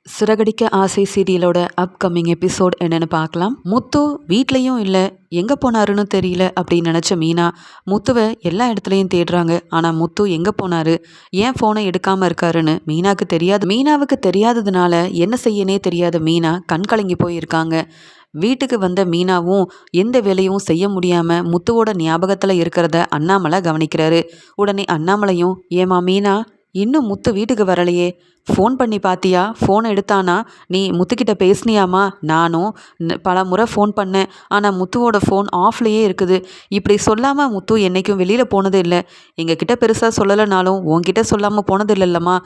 சிறகடிக்க ஆசை சீரியலோட upcoming episode என்னன்னு பார்க்கலாம். முத்து வீட்லேயும் இல்லை, எங்கே போனாருன்னு தெரியல அப்படின்னு நினச்ச மீனா முத்துவை எல்லா இடத்துலையும் தேடுறாங்க. ஆனால் முத்து எங்கே போனாரு, ஏன் ஃபோனை எடுக்காமல் இருக்காருன்னு மீனாவுக்கு தெரியாததுனால என்ன செய்யனே தெரியாத மீனா கண் கலங்கி போயிருக்காங்க. வீட்டுக்கு வந்த மீனாவும் எந்த வேலையும் செய்ய முடியாம முத்துவோட ஞாபகத்துல இருக்கிறத அண்ணாமலை கவனிக்கிறாரு. உடனே அண்ணாமலையும், ஏமா மீனா, இன்னும் முத்து வீட்டுக்கு வரலையே, ஃபோன் பண்ணி பாத்தியா, ஃபோன் எடுத்தானா, நீ முத்துக்கிட்ட பேசுனியாமா? நானும் பல முறை ஃபோன் பண்ணேன், ஆனால் முத்துவோட ஃபோன் ஆஃப்லேயே இருக்குது. இப்படி சொல்லாமல் முத்து என்றைக்கும் வெளியில் போனது இல்லை. எங்ககிட்ட பெருசாக சொல்லலைனாலும் உன்கிட்ட சொல்லாமல் போனது இல்லைல்லம்மா.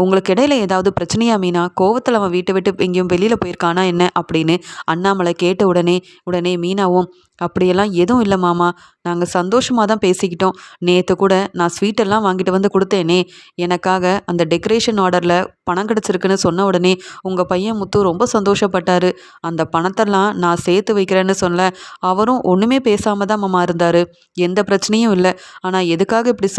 உங்களுக்கு இடையில ஏதாவது பிரச்சனையா மீனா? கோவத்தில் அவன் வீட்டை விட்டு எங்கேயும் வெளியில் போயிருக்கானா என்ன அப்படின்னு அண்ணாமலை கேட்ட உடனே மீனாவும், அப்படியெல்லாம் எதுவும் இல்லை மாமா, நாங்கள் சந்தோஷமாக தான் பேசிக்கிட்டோம். நேற்று கூட நான் ஸ்வீட்டெல்லாம் வாங்கிட்டு வந்து கொடுத்தேனே, எனக்காக அந்த டெக்கரேஷன் ஆர்டரில் பணம் கிடச்சிருக்குன்னு சொன்ன உடனே உங்கள் பையன் முத்து ரொம்ப சந்தோஷப்பட்டார். அந்த பணத்தெல்லாம் நான் சேர்த்து வைக்கிறேன்னு சொல்ல அவரும் ஒன்றுமே பேசாமல் தான் மாமா இருந்தார். எந்த பிரச்சனையும் இல்லை. ஆனால் எதுக்காக இப்படி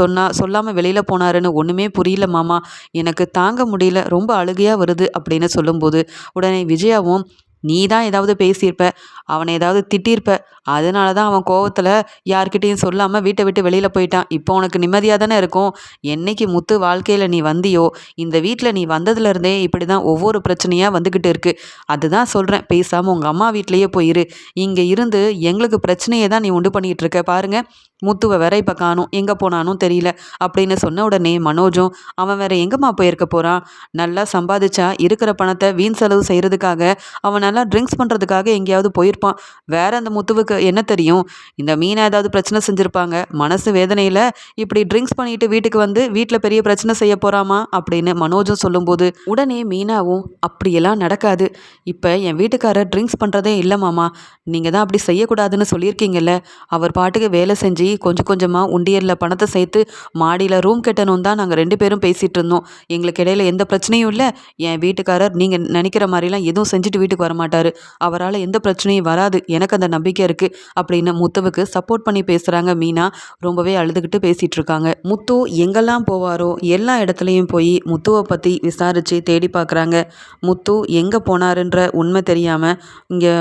சொல்லாமல் வெளியில் போனாருன்னு ஒன்றுமே புரியல மாமா. எனக்கு தாங்க முடியல, ரொம்ப அழுகையாக வருது அப்படின்னு சொல்லும்போது உடனே விஜயாவும், நீ தான் ஏதாவது பேசியிருப்ப, அவனை ஏதாவது திட்டியிருப்ப, அதனால தான் அவன் கோவத்தில் யார்கிட்டையும் சொல்லாமல் வீட்டை விட்டு வெளியில் போயிட்டான். இப்போ உனக்கு நிம்மதியாக தானே இருக்கும். என்னைக்கு முத்து வாழ்க்கையில் நீ வந்தியோ, இந்த வீட்டில் நீ வந்ததுலேருந்தே இப்படி தான் ஒவ்வொரு பிரச்சனையாக வந்துக்கிட்டு இருக்குது. அதுதான் சொல்கிறேன், பேசாமல் உங்கள் அம்மா வீட்லேயே போயிரு. இங்கே இருந்து எங்களுக்கு பிரச்சனையை தான் நீ உண்டு பண்ணிகிட்டு இருக்க. பாருங்கள், முத்துவை வேற இப்போ காணும், எங்கே போனானும் தெரியல அப்படின்னு சொன்ன உடனே மனோஜும், அவன் வேற எங்கம்மா போயிருக்க போகிறான், நல்லா சம்பாதிச்சா இருக்கிற பணத்தை வீண் செலவு செய்கிறதுக்காக அவன் நல்லா ட்ரிங்க்ஸ் பண்ணுறதுக்காக எங்கேயாவது போயிருப்பான். வேற அந்த முத்துவுக்கு என்ன தெரியும், இந்த மீனா ஏதாவது பிரச்சனை செஞ்சுருப்பாங்க, மனசு வேதனையில் இப்படி ட்ரிங்க்ஸ் பண்ணிட்டு வீட்டுக்கு வந்து வீட்டில் பெரிய பிரச்சனை செய்ய போகிறாமா அப்படின்னு மனோஜும் சொல்லும்போது உடனே மீனாவும், அப்படியெல்லாம் நடக்காது. இப்போ என் வீட்டுக்காரர் ட்ரிங்க்ஸ் பண்ணுறதே இல்லை மாமா, நீங்கள் தான் அப்படி செய்யக்கூடாதுன்னு சொல்லியிருக்கீங்கல்ல. அவர் பாட்டுக்கு வேலை செஞ்சு கொஞ்சம் கொஞ்சமாக உண்டியலில் பணத்தை சேர்த்து மாடியில் ரூம் கட்டணும் தான் நாங்கள் 2 பேரும் பேசிகிட்டு இருந்தோம். எங்களுக்கு இடையில எந்த பிரச்சனையும் இல்லை. என் வீட்டுக்காரர் நீங்கள் நினைக்கிற மாதிரிலாம் எதுவும் செஞ்சுட்டு வீட்டுக்கு வரமாட்டார். அவரால் எந்த பிரச்சனையும் வராது, எனக்கு அந்த நம்பிக்கை இருக்குது அப்படின்னு முத்துவுக்கு சப்போர்ட் பண்ணி பேசுகிறாங்க மீனா. ரொம்பவே அழுதுகிட்டு பேசிகிட்டு இருக்காங்க. முத்து எங்கெல்லாம் போவாரோ எல்லா இடத்துலையும் போய் முத்துவை பற்றி விசாரித்து தேடி பார்க்குறாங்க. முத்து எங்கே போனாருன்ற உண்மை தெரியாமல் இங்கே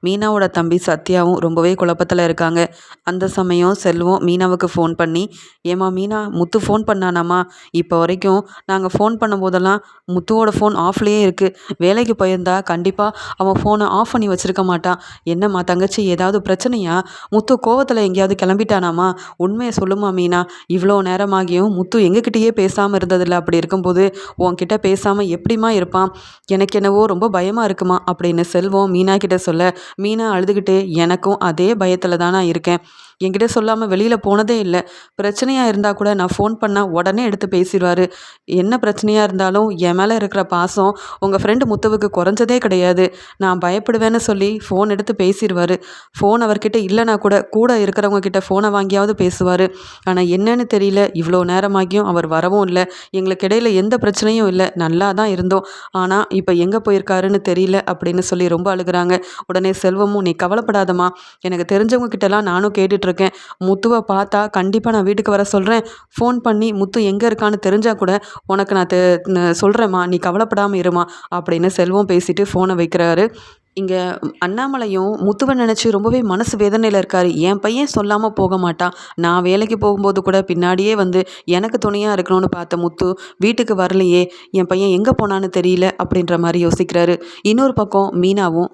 மீனாவோட தம்பி சத்யாவும் ரொம்பவே குழப்பத்தில் இருக்காங்க. அந்த சமயம் செல்வம் மீனாவுக்கு ஃபோன் பண்ணி, ஏமா மீனா, முத்து ஃபோன் பண்ணானாமா? இப்போ வரைக்கும் நாங்கள் ஃபோன் பண்ணும்போதெல்லாம் முத்துவோட ஃபோன் ஆஃப்லேயே இருக்குது. வேலைக்கு போயிருந்தா கண்டிப்பாக அவன் ஃபோனை ஆஃப் பண்ணி வச்சுருக்க மாட்டான். என்னம்மா தங்கச்சி, ஏதாவது பிரச்சனையா? முத்து கோவத்தில் எங்கேயாவது கிளம்பிட்டானாமா? உண்மையை சொல்லுமா மீனா. இவ்வளோ நேரமாகியும் முத்து எங்ககிட்டயே பேசாமல் இருந்ததில்ல. அப்படி இருக்கும்போது உன்கிட்ட பேசாமல் எப்படிமா இருப்பான்? எனக்கு என்னவோ ரொம்ப பயமாக இருக்குமா அப்படின்னு செல்வம் மீனா கிட்ட சொல்ல, மீனா அழுதுகிட்டே, எனக்கும் அதே பயத்தில் தான் நான் இருக்கேன். என்கிட்ட சொல்லாமல் வெளியில் போனதே இல்லை. பிரச்சனையாக இருந்தால் கூட நான் ஃபோன் பண்ணால் உடனே எடுத்து பேசிடுவார். என்ன பிரச்சனையாக இருந்தாலும் என் மேலே இருக்கிற பாசம் உங்கள் ஃப்ரெண்டு முத்துவுக்கு குறைஞ்சதே கிடையாது. நான் பயப்படுவேன்னு சொல்லி ஃபோன் எடுத்து பேசிடுவார். ஃபோன் அவர்கிட்ட இல்லைனா கூட இருக்கிறவங்க கிட்ட ஃபோனை வாங்கியாவது பேசுவார். ஆனால் என்னன்னு தெரியல, இவ்வளோ நேரமாகியும் அவர் வரவும் இல்லை. எங்களுக்கு இடையில எந்த பிரச்சனையும் இல்லை, நல்லா தான் இருந்தோம். ஆனால் இப்போ எங்கே போயிருக்காருன்னு தெரியல அப்படின்னு சொல்லி ரொம்ப அழுகிறாங்க. உடனே செல்வமும், நீ கவலைப்படாதம்மா, எனக்கு தெரிஞ்சவங்க கிட்டலாம் நானும் கேட்டுட்ருக்கேன். முத்துவை பார்த்தா கண்டிப்பாக நான் வீட்டுக்கு வர சொல்கிறேன். ஃபோன் பண்ணி முத்து எங்கே இருக்கான்னு தெரிஞ்சால் கூட உனக்கு நான் சொல்கிறேம்மா, நீ கவலைப்படாமல் இருமா அப்படின்னு செல்வம் பேசிட்டு ஃபோனை வைக்கிறாரு. இங்கே அண்ணாமலையும் முத்துவை நினச்சி ரொம்பவே மனசு வேதனையில் இருக்கார். என் பையன் சொல்லாமல் போக மாட்டான். நான் வேலைக்கு போகும்போது கூட பின்னாடியே வந்து எனக்கு துணையாக இருக்கணும்னு பார்த்த முத்து வீட்டுக்கு வரலையே, என் பையன் எங்கே போனான்னு தெரியல அப்படின்ற மாதிரி யோசிக்கிறாரு. இன்னொரு பக்கம் மீனாவும்,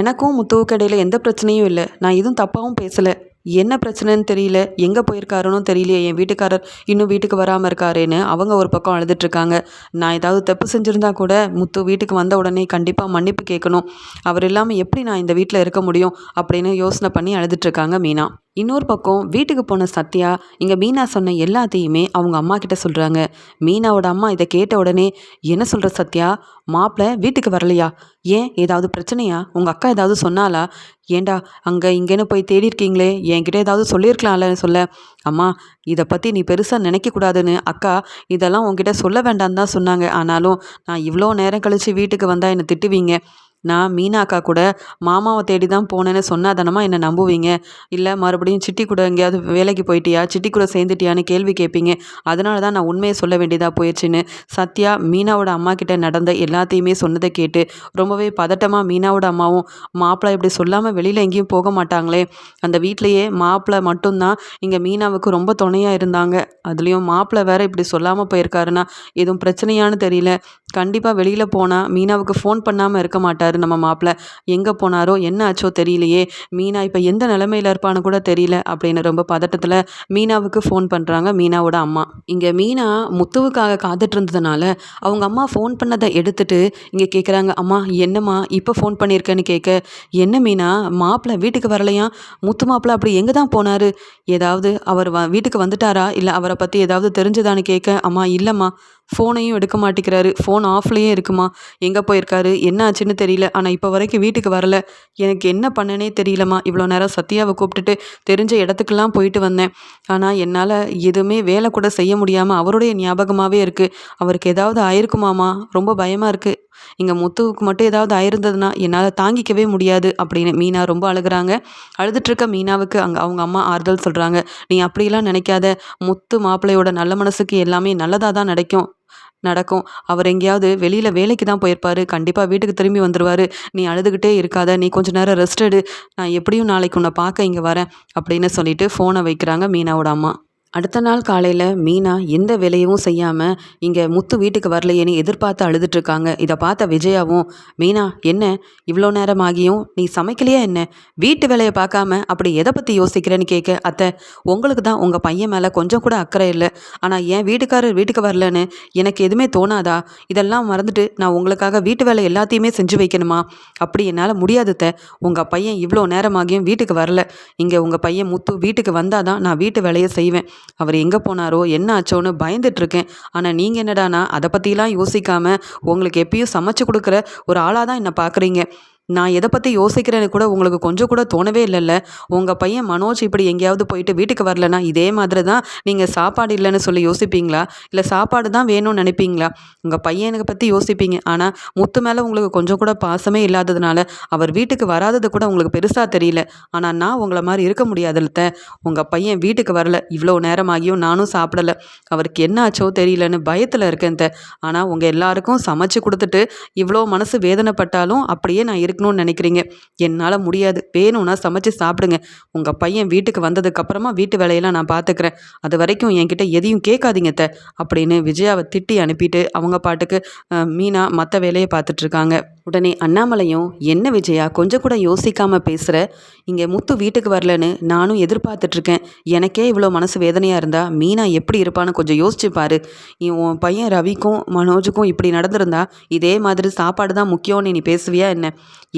எனக்கும் முத்துவுக்கு இடையில எந்த பிரச்சனையும் இல்லை, நான் எதுவும் தப்பாகவும் பேசலை, என்ன பிரச்சனைன்னு தெரியல, எங்கே போயிருக்காருன்னு தெரியலையே, என் வீட்டுக்காரர் இன்னும் வீட்டுக்கு வராமல் இருக்காருன்னு அவங்க ஒரு பக்கம் அழுதுட்ருக்காங்க. நான் ஏதாவது தப்பு செஞ்சுருந்தா கூட முத்து வீட்டுக்கு வந்த உடனே கண்டிப்பாக மன்னிப்பு கேட்கணும். அவர் இல்லாமல் எப்படி நான் இந்த வீட்டில் இருக்க முடியும் அப்படின்னு யோசனை பண்ணி அழுதுட்ருக்காங்க மீனா. இன்னொரு பக்கம் வீட்டுக்கு போன சத்யா இங்கே மீனா சொன்ன எல்லாத்தையுமே அவங்க அம்மா கிட்ட சொல்கிறாங்க. மீனாவோட அம்மா இதை கேட்ட உடனே, என்ன சொல்கிற சத்யா, மாப்பிள்ளை வீட்டுக்கு வரலையா? ஏன், ஏதாவது பிரச்சனையா? உங்கள் அக்கா ஏதாவது சொன்னாலா? ஏண்டா அங்கே இங்கேன்னு போய் தேடி இருக்கீங்களே, என்கிட்ட ஏதாவது சொல்லியிருக்கலாம்ல சொல்ல. அம்மா, இதை பற்றி நீ பெருசாக நினைக்கக்கூடாதுன்னு அக்கா இதெல்லாம் உங்ககிட்ட சொல்ல வேண்டான்னு தான் சொன்னாங்க. ஆனாலும் நான் இவ்வளோ நேரம் கழித்து வீட்டுக்கு வந்தால் என்னை திட்டுவீங்க, நான் மீனா அக்கா கூட மாமாவை தேடி தான் போனேன்னு சொன்னாதானமா என்ன நம்புவீங்க? இல்லை மறுபடியும் சிட்டி கூட எங்கேயாவது வேலைக்கு போயிட்டியா, சிட்டி கூட சேர்ந்துட்டியான்னு கேள்வி கேட்பீங்க. அதனால தான் நான் உண்மையை சொல்ல வேண்டியதாக போயிடுச்சுன்னு சத்யா மீனாவோட அம்மா கிட்ட நடந்த எல்லாத்தையுமே சொன்னதை கேட்டு ரொம்பவே பதட்டமாக மீனாவோட அம்மாவும், மாப்பிள்ளை இப்படி சொல்லாமல் வெளியில் எங்கேயும் போக மாட்டாங்களே, அந்த வீட்டிலையே மாப்பிள்ளை மட்டும்தான் இங்கே மீனாவுக்கு ரொம்ப துணையாக இருந்தாங்க, அதுலேயும் மாப்பிள்ளை வேற இப்படி சொல்லாமல் போயிருக்காருன்னா எதுவும் பிரச்சனையான்னு தெரியல. கண்டிப்பாக வெளியில் போனால் மீனாவுக்கு ஃபோன் பண்ணாமல் இருக்க மாட்டார் நம்ம மாப்பிள்ளை. எங்கே போனாரோ என்ன ஆச்சோ தெரியலையே, மீனா இப்போ எந்த நிலமையில இருப்பான்னு கூட தெரியல அப்படின்னு ரொம்ப பதட்டத்தில் மீனாவுக்கு ஃபோன் பண்ணுறாங்க மீனாவோட அம்மா. இங்கே மீனா முத்துவுக்காக காத்துட்டு இருந்ததுனால அவங்க அம்மா ஃபோன் பண்ணதை எடுத்துட்டு இங்கே கேட்குறாங்க, அம்மா என்னம்மா இப்போ ஃபோன் பண்ணியிருக்கேன்னு கேட்க, என்ன மீனா மாப்பிள்ளை வீட்டுக்கு வரலையா, முத்து மாப்பிள்ளை அப்படி எங்கே தான் போனார், ஏதாவது அவர் வீட்டுக்கு வந்துட்டாரா, இல்லை அவரை பற்றி ஏதாவது தெரிஞ்சுதான்னு கேட்க, அம்மா இல்லைம்மா ஃபோனையும் எடுக்க மாட்டேங்கிறாரு, ஃபோன் ஆஃப்லேயே இருக்குமா, எங்கே போயிருக்காரு என்ன ஆச்சுன்னு தெரியல, ஆனால் இப்போ வரைக்கும் வீட்டுக்கு வரல, எனக்கு என்ன பண்ணனே தெரியலம்மா, இவ்வளோ நேரம் சத்யாவை கூப்பிட்டுட்டு தெரிஞ்ச இடத்துக்கெல்லாம் போயிட்டு வந்தேன், ஆனால் என்னால் எதுவுமே வேலை கூட செய்ய முடியாமல் அவருடைய ஞாபகமாகவே இருக்குது, அவருக்கு ஏதாவது ஆயிருக்குமாம்மா, ரொம்ப பயமாக இருக்குது, இங்கே முத்துவுக்கு மட்டும் ஏதாவது ஆயிருந்ததுன்னா என்னால் தாங்கிக்கவே முடியாது அப்படின்னு மீனா ரொம்ப அழுகுறாங்க. அழுதுட்டுருக்க மீனாவுக்கு அவங்க அம்மா ஆறுதல் சொல்கிறாங்க, நீ அப்படிலாம் நினைக்காத, முத்து மாப்பிள்ளையோட நல்ல மனசுக்கு எல்லாமே நல்லதாக தான் நடக்கும், அவர் எங்கேயாவது வெளியில் வேலைக்கு தான் போயிருப்பாரு, கண்டிப்பாக வீட்டுக்கு திரும்பி வந்துடுவார், நீ அழுதுகிட்டே இருக்காத, நீ கொஞ்ச நேரம் ரெஸ்ட் எடு, நான் எப்படியும் நாளைக்கு உன்னை பார்க்க இங்கே வரேன் அப்படின்னு சொல்லிட்டு ஃபோனை வைக்கிறாங்க மீனாவோட அம்மா. அடுத்த நாள் காலையில் மீனா எந்த வேலையும் செய்யாமல் இங்கே முத்து வீட்டுக்கு வரலையேன்னு எதிர்பார்த்து அழுதுட்ருக்காங்க. இதை பார்த்த விஜயாவும், மீனா என்ன இவ்வளோ நேரம் ஆகியும் நீ சமைக்கலையா என்ன, வீட்டு வேலையை பார்க்காம அப்படி எதை பற்றி யோசிக்கிறேன்னு கேட்க, அத்தை உங்களுக்கு தான் உங்கள் பையன் மேலே கொஞ்சம் கூட அக்கறை இல்லை, ஆனால் என் வீட்டுக்காரர் வீட்டுக்கு வரலன்னு எனக்கு எதுவுமே தோணாதா, இதெல்லாம் மறந்துட்டு நான் உங்களுக்காக வீட்டு வேலை எல்லாத்தையுமே செஞ்சு வைக்கணுமா, அப்படி என்னால் முடியாது அத்தை, உங்கள் பையன் இவ்வளோ நேரமாகியும் வீட்டுக்கு வரல, இங்கே உங்கள் பையன் முத்து வீட்டுக்கு வந்தால் தான் நான் வீட்டு வேலையை செய்வேன், அவர் எங்கே போனாரோ என்ன ஆச்சோன்னு பயந்துட்டுருக்கேன், ஆனால் நீங்கள் என்னடானா அதை பற்றிலாம் யோசிக்காமல் உங்களுக்கு எப்பயும் சமைச்சு கொடுக்குற ஒரு ஆளாக தான் என்னை பார்க்குறீங்க, நான் எதை பற்றி யோசிக்கிறேன்னு கூட உங்களுக்கு கொஞ்சம் கூட தோணவே இல்லைல்ல, உங்கள் பையன் மனோஜ் இப்படி எங்கேயாவது போயிட்டு வீட்டுக்கு வரலனா இதே மாதிரி தான் நீங்கள் சாப்பாடு இல்லைன்னு சொல்லி யோசிப்பீங்களா, இல்லை சாப்பாடு தான் வேணும்னு நினைப்பீங்களா, உங்கள் பையனுக்கு பற்றி யோசிப்பீங்க, ஆனால் முத்து மேலே உங்களுக்கு கொஞ்சம் கூட பாசமே இல்லாததுனால அவர் வீட்டுக்கு வராதது கூட உங்களுக்கு பெருசாக தெரியல, ஆனால் நான் உங்களை மாதிரி இருக்க முடியாதுல்ல, உங்கள் பையன் வீட்டுக்கு வரல, இவ்வளோ நேரமாகியும் நானும் சாப்பிடலை, அவருக்கு என்ன ஆச்சோ தெரியலன்னு பயத்தில் இருக்கேன், ஆனால் உங்கள் எல்லாருக்கும் சமைச்சு கொடுத்துட்டு இவ்வளோ மனசு வேதனைப்பட்டாலும் அப்படியே நான் இருக்கணும்னு நினைக்கிறீங்க, என்னால் முடியாது, வேணும்னா சமைச்சு சாப்பிடுங்க, உங்கள் பையன் வீட்டுக்கு வந்ததுக்கப்புறமா வீட்டு வேலையெல்லாம் நான் பார்த்துக்கிறேன், அது வரைக்கும் என்கிட்ட எதையும் கேட்காதீங்க அப்படின்னு விஜயாவை திட்டி அனுப்பிட்டு அவங்க பாட்டுக்கு மீனா மற்ற வேலையை பார்த்துட்ருக்காங்க. உடனே அண்ணாமலையும், என்ன விஜயா கொஞ்சம் கூட யோசிக்காமல் பேசுகிற, இங்கே முத்து வீட்டுக்கு வரலன்னு நானும் எதிர்பார்த்துட்ருக்கேன், எனக்கே இவ்வளோ மனசு வேதனையாக இருந்தால் மீனா எப்படி இருப்பான்னு கொஞ்சம் யோசிச்சு பாரு, உன் பையன் ரவிக்கும் மனோஜுக்கும் இப்படி நடந்திருந்தா இதே மாதிரி சாப்பாடு தான் முக்கியம்னு நீ பேசுவியா என்ன,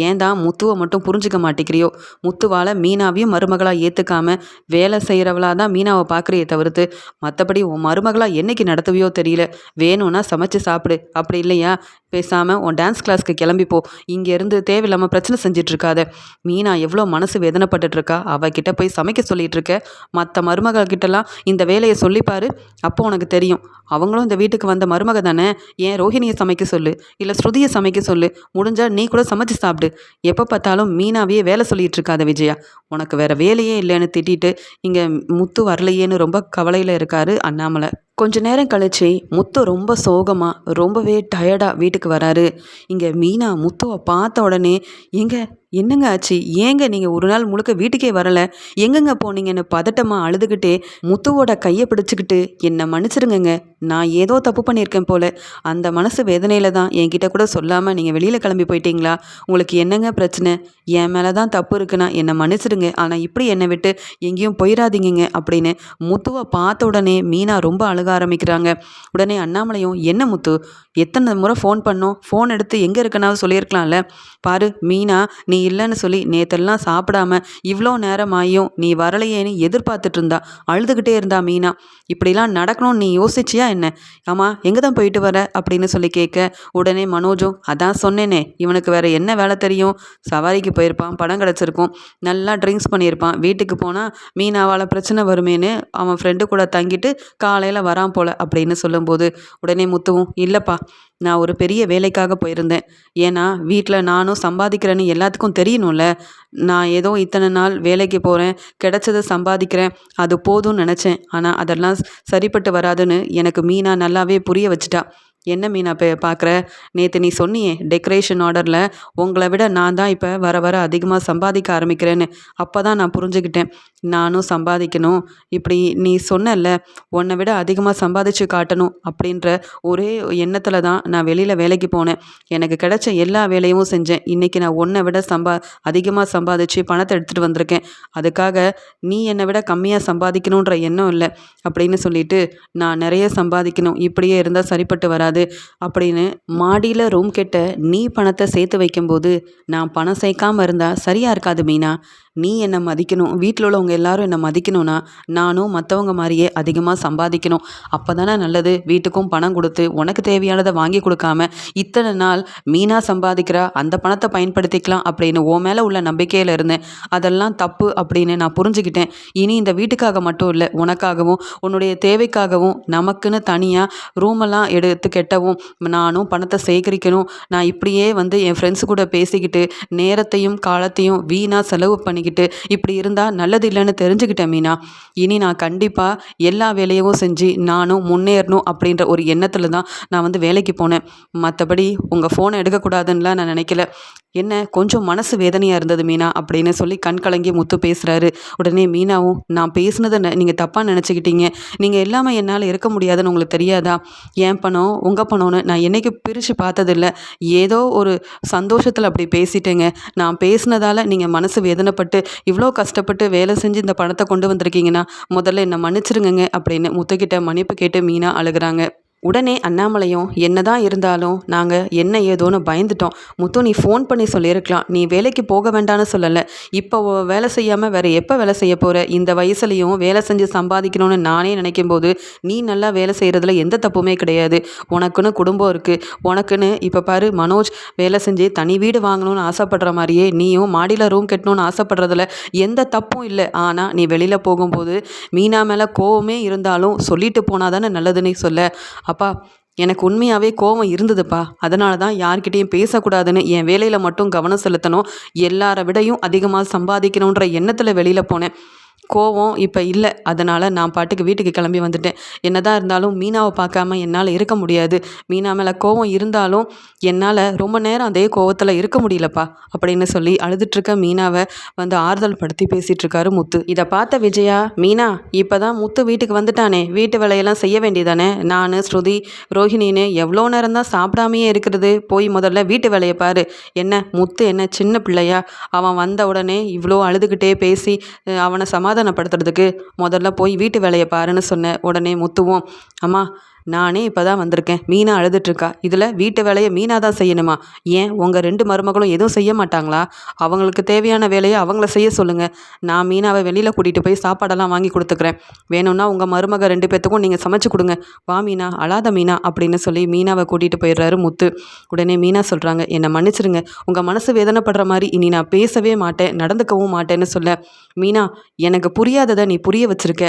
ஏன் தான் முத்துவை மட்டும் புரிஞ்சிக்க மாட்டேங்கிறியோ, முத்துவால் மீனாவையும் மருமகளாக ஏற்றுக்காமல் வேலை செய்கிறவளாக தான் மீனாவை பார்க்குறியே தவிர்த்து மற்றபடி உன் மருமகளாக என்னைக்கு நடத்துவியோ தெரியல, வேணும்னா சமைச்சு சாப்பிடு, அப்படி இல்லையா பேசாமல் உன் டான்ஸ் கிளாஸ்க்கு கிளம்பிப்போ, இங்கேருந்து தேவையில்லாமல் பிரச்சனை செஞ்சிட்ருக்காத, மீனா எவ்வளோ மனசு வேதனைப்பட்டுட்ருக்கா, அவகிட்ட போய் சமைக்க சொல்லிகிட்டு இருக்க, மற்ற மருமகள்கிட்டலாம் இந்த வேலையை சொல்லிப்பாரு, அப்போ உனக்கு தெரியும், அவங்களும் இந்த வீட்டுக்கு வந்த மருமக தானே, ஏன் ரோஹிணியை சமைக்க சொல்லு, இல்லை ஸ்ருதியை சமைக்க சொல்லு, முடிஞ்சால் நீ கூட சமைச்சு சாப்பிடு, எப்போ பார்த்தாலும் மீனாவையே வேலை சொல்லிகிட்டு இருக்காத விஜயா, உனக்கு வேறு வேலையே இல்லைன்னு திட்டிட்டு இங்கே முத்து வரலையேன்னு ரொம்ப கவலையில் இருக்காரு அண்ணாமலை. கொஞ்ச நேரம் கழிச்சு முத்து ரொம்ப சோகமாக ரொம்பவே டயர்டாக வீட்டுக்கு வராரு. இங்கே மீனா முத்துவை பார்த்த உடனே, என்னங்க ஆச்சு, ஏங்க நீங்கள் ஒரு நாள் முழுக்க வீட்டுக்கே வரலை, எங்கெங்க போனீங்கன்னு பதட்டமாக அழுதுகிட்டே முத்துவோட கையை பிடிச்சிக்கிட்டு, என்னை மன்னிச்சிருங்கங்க, நான் ஏதோ தப்பு பண்ணியிருக்கேன் போல், அந்த மனசு வேதனையில் தான் என்கிட்ட கூட சொல்லாமல் நீங்கள் வெளியில் கிளம்பி போயிட்டீங்களா, உங்களுக்கு என்னங்க பிரச்சனை, என் மேலே தான் தப்பு இருக்குன்னா என்னை மன்னிச்சிடுங்க, ஆனால் இப்படி என்னை விட்டு எங்கேயும் போயிடாதீங்க அப்படின்னு முத்துவை பார்த்த உடனே மீனா ரொம்ப அழுக ஆரம்பிக்கிறாங்க. உடனே அண்ணாமலையும், என்ன முத்து எத்தனை முறை ஃபோன் பண்ணோம், ஃபோன் எடுத்து எங்கே இருக்கனாவது சொல்லியிருக்கலாம்ல, பாரு மீனா நீ இல்லைன்னு சொல்லி நேத்தெல்லாம் சாப்பிடாம இவ்வளோ நேரம் ஆகியும் நீ வரலையேன்னு எதிர்பார்த்துட்டு இருந்தா, அழுதுகிட்டே இருந்தா மீனா, இப்படிலாம் நடக்கணும்னு நீ யோசிச்சியா என்ன, ஆமாம் எங்கே தான் போயிட்டு வர அப்படின்னு சொல்லி கேட்க, உடனே மனோஜும், அதான் சொன்னேனே இவனுக்கு வேற என்ன வேலை தெரியும், சவாரிக்கு போயிருப்பான், பணம் கிடச்சிருக்கும், நல்லா ட்ரிங்க்ஸ் பண்ணியிருப்பான், வீட்டுக்கு போனால் மீனாவால் பிரச்சனை வருமேன்னு அவன் ஃப்ரெண்டு கூட தங்கிட்டு காலையில் வரான் போல அப்படின்னு சொல்லும்போது, உடனே முத்துவும், இல்லைப்பா நான் ஒரு பெரிய வேலைக்காக போயிருந்தேன். ஏன்னா வீட்டில் நானும் சம்பாதிக்கிறேன்னு எல்லாத்துக்கும் தெரியணும்ல. நான் ஏதோ இத்தனை நாள் வேலைக்கு போகிறேன், கிடைச்சதை சம்பாதிக்கிறேன், அது போதும்னு நினச்சேன். ஆனால் அதெல்லாம் சரிப்பட்டு வராதுன்னு எனக்கு மீனா நல்லாவே புரிய வச்சுட்டா. என்ன மீனா பார்க்குற, நேற்று நீ சொன்னியே டெக்கரேஷன் ஆர்டரில் உங்களை விட நான் தான் இப்போ வர வர அதிகமாக சம்பாதிக்க ஆரம்பிக்கிறேன்னு. அப்போ தான் நான் புரிஞ்சுக்கிட்டேன், நானும் சம்பாதிக்கணும். இப்படி நீ சொன்னல, உன்னை விட அதிகமாக சம்பாதிச்சு காட்டணும் அப்படின்ற ஒரே எண்ணத்தில் தான் நான் வெளியில் வேலைக்கு போனேன். எனக்கு கிடைச்ச எல்லா வேலையும் செஞ்சேன். இன்றைக்கி நான் உன்னை விட அதிகமாக சம்பாதிச்சு பணத்தை எடுத்துகிட்டு வந்திருக்கேன். அதுக்காக நீ என்னை விட கம்மியாக சம்பாதிக்கணுன்ற எண்ணம் இல்லை அப்படின்னு சொல்லிட்டு, நான் நிறைய சம்பாதிக்கணும், இப்படியே இருந்தால் சரிப்பட்டு வராது அப்படின்னு மாடியில் ரூம் கெட்ட நீ பணத்தை சேர்த்து வைக்கும்போது நான் பணம் சேர்க்காம இருந்தால் சரியா இருக்காது மீனா. நீ என்னை மதிக்கணும், வீட்டில் உள்ளவங்க எல்லாரும் என்னை மதிக்கணும்னா நானும் மற்றவங்க மாதிரியே அதிகமாக சம்பாதிக்கணும். அப்போ தானே நல்லது. வீட்டுக்கும் பணம் கொடுத்து உனக்கு தேவையானதை வாங்கி கொடுக்காம இத்தனை நாள் மீனா சம்பாதிக்கிறா, அந்த பணத்தை பயன்படுத்திக்கலாம் அப்படின்னு உன் மேலே உள்ள நம்பிக்கையில் இருந்தேன். அதெல்லாம் தப்பு அப்படின்னு நான் புரிஞ்சுக்கிட்டேன். இனி இந்த வீட்டுக்காக மட்டும் இல்லை, உனக்காகவும் உன்னுடைய தேவைக்காகவும் நமக்குன்னு தனியாக ரூமெல்லாம் எடுத்து கெட்டவும் நானும் பணத்தை சேகரிக்கணும். நான் இப்படியே என் ஃப்ரெண்ட்ஸு கூட பேசிக்கிட்டு நேரத்தையும் காலத்தையும் வீணாக செலவு பண்ணிக்கிட்டு இப்படி இருந்தால் நல்லது இல்லைன்னு தெரிஞ்சுக்கிட்டேன் மீனா. இனி நான் கண்டிப்பாக எல்லா வேலையும் செஞ்சு நானும் முன்னேறணும் அப்படின்ற ஒரு எண்ணத்தில் தான் நான் வேலைக்கு போனேன். மற்றபடி உங்கள் ஃபோனை எடுக்கக்கூடாதுன்னுலாம் நான் நினைக்கல. என்ன கொஞ்சம் மனசு வேதனையாக இருந்தது மீனா அப்படின்னு சொல்லி கண் கலங்கி முத்து பேசுகிறாரு. உடனே மீனாவும், நான் பேசுனதை நீங்கள் தப்பாக நினச்சிக்கிட்டீங்க, நீங்கள் இல்லாமல் என்னால் இருக்க முடியாதுன்னு உங்களுக்கு தெரியாதா? என் பணம் உங்கள் பணம்னு நான் என்றைக்கு பிரித்து பார்த்ததில்ல. ஏதோ ஒரு சந்தோஷத்தில் அப்படி பேசிட்டேங்க. நான் பேசுனதால் நீங்கள் மனசு வேதனைப்பட்டு இவ்வளோ கஷ்டப்பட்டு வேலை செஞ்சு இந்த பணத்தை கொண்டு வந்திருக்கீங்கன்னா முதல்ல என்னை மன்னிச்சிருங்கங்க அப்படின்னு முத்துக்கிட்ட மன்னிப்பு கேட்டு மீனா அழுகிறாங்க. உடனே அண்ணாமலையும், என்னதான் இருந்தாலும் நாங்கள் என்ன ஏதோன்னு பயந்துட்டோம். முத்து, நீ ஃபோன் பண்ணி சொல்லியிருக்கலாம், நீ வேலைக்கு போக வேண்டான்னு சொல்லலை. இப்போ வேலை செய்யாமல் வேறு எப்போ வேலை செய்ய போகிற? இந்த வயசுலையும் வேலை செஞ்சு சம்பாதிக்கணும்னு நானே நினைக்கும் போது நீ நல்லா வேலை செய்கிறதுல எந்த தப்புமே கிடையாது. உனக்குன்னு குடும்பம் இருக்குது. உனக்குன்னு இப்போ பாரு, மனோஜ் வேலை செஞ்சு தனி வீடு வாங்கணும்னு ஆசைப்படுற மாதிரியே நீயும் மாடியில் ரூம் கட்டணும்னு ஆசைப்படுறதுல எந்த தப்பும் இல்லை. ஆனால் நீ வெளியில் போகும்போது மீனா மேலே கோவமே இருந்தாலும் சொல்லிட்டு போனால் தானே நல்லதுன்னு சொல்ல. அப்பா, எனக்கு உண்மையாகவே கோவம் இருந்ததுப்பா. அதனால தான் யார்கிட்டையும் பேசக்கூடாதுன்னு என் வேலையில் மட்டும் கவனம் செலுத்தணும், எல்லாரை விடையும் அதிகமாக சம்பாதிக்கணுன்ற எண்ணத்தில் வெளியில் போனேன். கோவம் இப்போ இல்லை. அதனால் நான் பாட்டுக்கு வீட்டுக்கு கிளம்பி வந்துட்டேன். என்னதான் இருந்தாலும் மீனாவை பார்க்காம என்னால் இருக்க முடியாது. மீனா மேலே கோவம் இருந்தாலும் என்னால் ரொம்ப நேரம் அதே கோவத்தில் இருக்க முடியலப்பா அப்படின்னு சொல்லி அழுதுட்ருக்க மீனாவை ஆறுதல் படுத்தி பேசிகிட்டு இருக்காரு முத்து. இதை பார்த்த விஜயா, மீனா இப்போ தான் முத்து வீட்டுக்கு வந்துட்டானே, வீட்டு வேலையெல்லாம் செய்ய வேண்டியதானே? நான், ஸ்ருதி, ரோஹிணின்னு எவ்வளோ நேரம் தான் சாப்பிடாமையே இருக்கிறது? போய் முதல்ல வீட்டு வேலையை பாரு. என்ன முத்து என்ன சின்ன பிள்ளையா? அவன் வந்த உடனே இவ்வளோ அழுதுகிட்டே பேசி அவனை சமாதானப்படுத்துறதுக்கு முதல்ல போய் வீட்டு வேலையை பாருன்னு சொன்னேன். உடனே முத்துவும், அம்மா நானே இப்போ தான் வந்திருக்கேன், மீனா அழுதுட்ருக்கா, இதில் வீட்டு வேலையை மீனா தான் செய்யணுமா? ஏன் உங்கள் 2 மருமகளும் எதுவும் செய்ய மாட்டாங்களா? அவங்களுக்கு தேவையான வேலையை அவங்கள செய்ய சொல்லுங்கள். நான் மீனாவை வெளியில் கூட்டிகிட்டு போய் சாப்பாடெல்லாம் வாங்கி கொடுத்துக்கிறேன். வேணும்னா உங்கள் மருமக 2 பேர்த்துக்கும் நீங்கள் சமைச்சு கொடுங்க. வா மீனா, அழாத மீனா அப்படின்னு சொல்லி மீனாவை கூட்டிகிட்டு போயிடுறாரு முத்து. உடனே மீனா சொல்கிறாங்க, என்னை மன்னிச்சிருங்க, உங்கள் மனசு வேதனைப்படுற மாதிரி இனி நான் பேசவே மாட்டேன், நடந்துக்கவும் மாட்டேன்னு சொல்ல. மீனா, எனக்கு புரியாததை நீ புரிய வச்சுருக்க.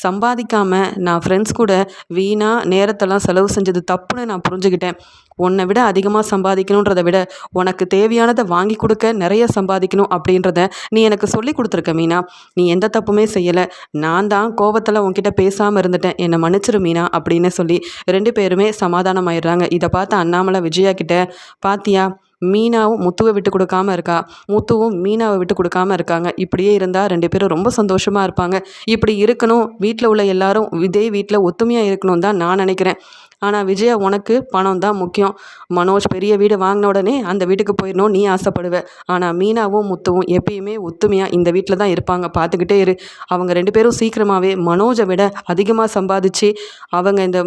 சம்பாதிக்காமல் நான் ஃப்ரெண்ட்ஸ் கூட வீணா நேரத்தெல்லாம் செலவு செஞ்சது தப்புன்னு நான் புரிஞ்சுக்கிட்டேன். உன்னை விட அதிகமாக சம்பாதிக்கணுன்றதை விட உனக்கு தேவையானதை வாங்கி கொடுக்க நிறைய சம்பாதிக்கணும் அப்படின்றத நீ எனக்கு சொல்லி கொடுத்துருக்க மீனா. நீ எந்த தப்புமே செய்யலை. நான் தான் கோபத்தில் உன்கிட்ட பேசாமல் இருந்துட்டேன், என்னை மன்னிச்சிரு மீனா அப்படின்னு சொல்லி 2 பேருமே சமாதானம் ஆயிடுறாங்க. இதை பார்த்து அண்ணாமலை விஜயா கிட்ட, பாத்தியா மீனாவும் முத்துவை விட்டு கொடுக்காம இருக்கா, முத்துவும் மீனாவை விட்டு கொடுக்காம இருக்காங்க. இப்படியே இருந்தால் 2 பேரும் ரொம்ப சந்தோஷமாக இருப்பாங்க. இப்படி இருக்கணும், வீட்டில் உள்ள எல்லாரும் இதே வீட்டில் ஒத்துமையாக இருக்கணும் தான் நான் நினைக்கிறேன். ஆனால் விஜயா, உனக்கு பணம் தான் முக்கியம். மனோஜ் பெரிய வீடு வாங்கின உடனே அந்த வீட்டுக்கு போயிடணும் நீ ஆசைப்படுவ. ஆனால் மீனாவும் முத்துவும் எப்பயுமே ஒத்துமையாக இந்த வீட்டில் தான் இருப்பாங்க, பார்த்துக்கிட்டே இரு. அவங்க 2 பேரும் சீக்கிரமாகவே மனோஜை விட அதிகமாக சம்பாதிச்சு அவங்க இந்த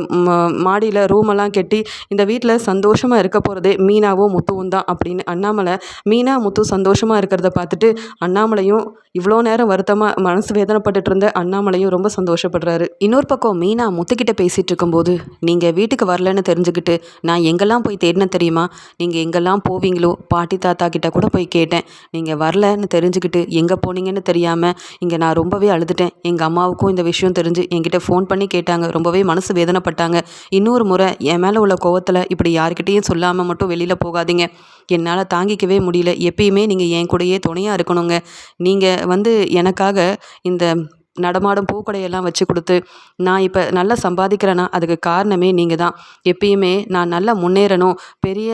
மாடியில் ரூமெல்லாம் கட்டி இந்த வீட்டில் சந்தோஷமாக இருக்க போகிறதே மீனாவும் முத்துவும் தான் அப்படின்னு அண்ணாமலை மீனா முத்து சந்தோஷமாக இருக்கிறத பார்த்துட்டு அண்ணாமலையும் இவ்வளோ நேரம் வருத்தமாக மனசு வேதனைப்பட்டுட்டு இருந்த அண்ணாமலையும் ரொம்ப சந்தோஷப்படுறாரு. இன்னொரு பக்கம் மீனா முத்துக்கிட்ட பேசிகிட்டு இருக்கும்போது, நீங்கள் வீட்டுக்கு வரலன்னு தெரிஞ்சுக்கிட்டு நான் எங்கெல்லாம் போய் தேடினேன் தெரியுமா? நீங்கள் எங்கெல்லாம் போவீங்களோ பாட்டி தாத்தா கிட்ட கூட போய் கேட்டேன். நீங்கள் வரலன்னு தெரிஞ்சுக்கிட்டு எங்கே போனீங்கன்னு தெரியாமல் இங்கே நான் ரொம்பவே அழுதுட்டேன். எங்கள் அம்மாவுக்கும் இந்த விஷயம் தெரிஞ்சு என்கிட்ட ஃபோன் பண்ணி கேட்டாங்க. ரொம்பவே மனசு வேதனைப்பட்டாங்க. இன்னொரு முறை என் மேலே உள்ள கோவத்தில் இப்படி யார்கிட்டேயும் சொல்லாமல் மட்டும் வெளியில் போகாதீங்க. என்னால் தாங்கிக்கவே முடியல. எப்பயுமே நீங்கள் என் கூடயே துணையாக இருக்கணுங்க. நீங்கள் எனக்காக இந்த நடமாடும் பூக்கடையெல்லாம் வச்சு கொடுத்து நான் இப்போ நல்லா சம்பாதிக்கிறேன்னா அதுக்கு காரணமே நீங்கள் தான். எப்பயுமே நான் நல்லா முன்னேறணும், பெரிய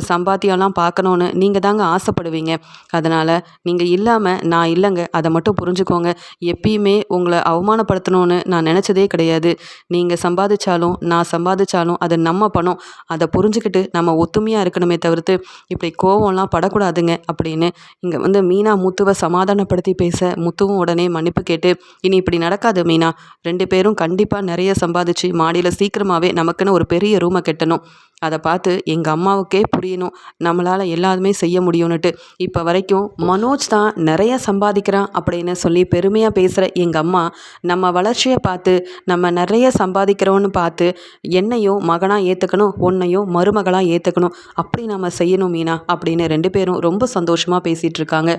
சம்பாத்தியம்லாம் பார்க்கணுன்னு நீங்கள் தாங்க ஆசைப்படுவீங்க. அதனால் நீங்கள் இல்லாமல் நான் இல்லைங்க, அதை மட்டும் புரிஞ்சுக்கோங்க. எப்பயுமே உங்களை அவமானப்படுத்தணும்னு நான் நினச்சதே கிடையாது. நீங்கள் சம்பாதிச்சாலும் நான் சம்பாதிச்சாலும் அது நம்ம பணம். அதை புரிஞ்சுக்கிட்டு நம்ம ஒத்துமையாக இருக்கணுமே தவிர்த்து இப்படி கோவம்லாம் படக்கூடாதுங்க அப்படின்னு இங்கே மீனா முத்துவை சமாதானப்படுத்தி பேச முத்துவும் உடனே மன்னிப்பு கேட்டு, இனி இப்படி நடக்காது மீனா. 2 பேரும் கண்டிப்பாக நிறைய சம்பாதிச்சு மாடியில் சீக்கிரமாகவே நமக்குன்னு ஒரு பெரிய ரூமை கட்டணும். அதை பார்த்து எங்கள் அம்மாவுக்கே புரியணும் நம்மளால் எல்லாருமே செய்ய முடியும்னுட்டு. இப்போ வரைக்கும் மனோஜ் தான் நிறைய சம்பாதிக்கிறான் அப்படின்னு சொல்லி பெருமையாக பேசுகிற எங்கள் அம்மா நம்ம வளர்ச்சியை பார்த்து நம்ம நிறைய சம்பாதிக்கிறோன்னு பார்த்து என்னையும் மகனாக ஏற்றுக்கணும், உன்னையும் மருமகளாக ஏற்றுக்கணும். அப்படி நம்ம செய்யணும் மீனா அப்படின்னு 2 பேரும் ரொம்ப சந்தோஷமாக பேசிகிட்டு இருக்காங்க.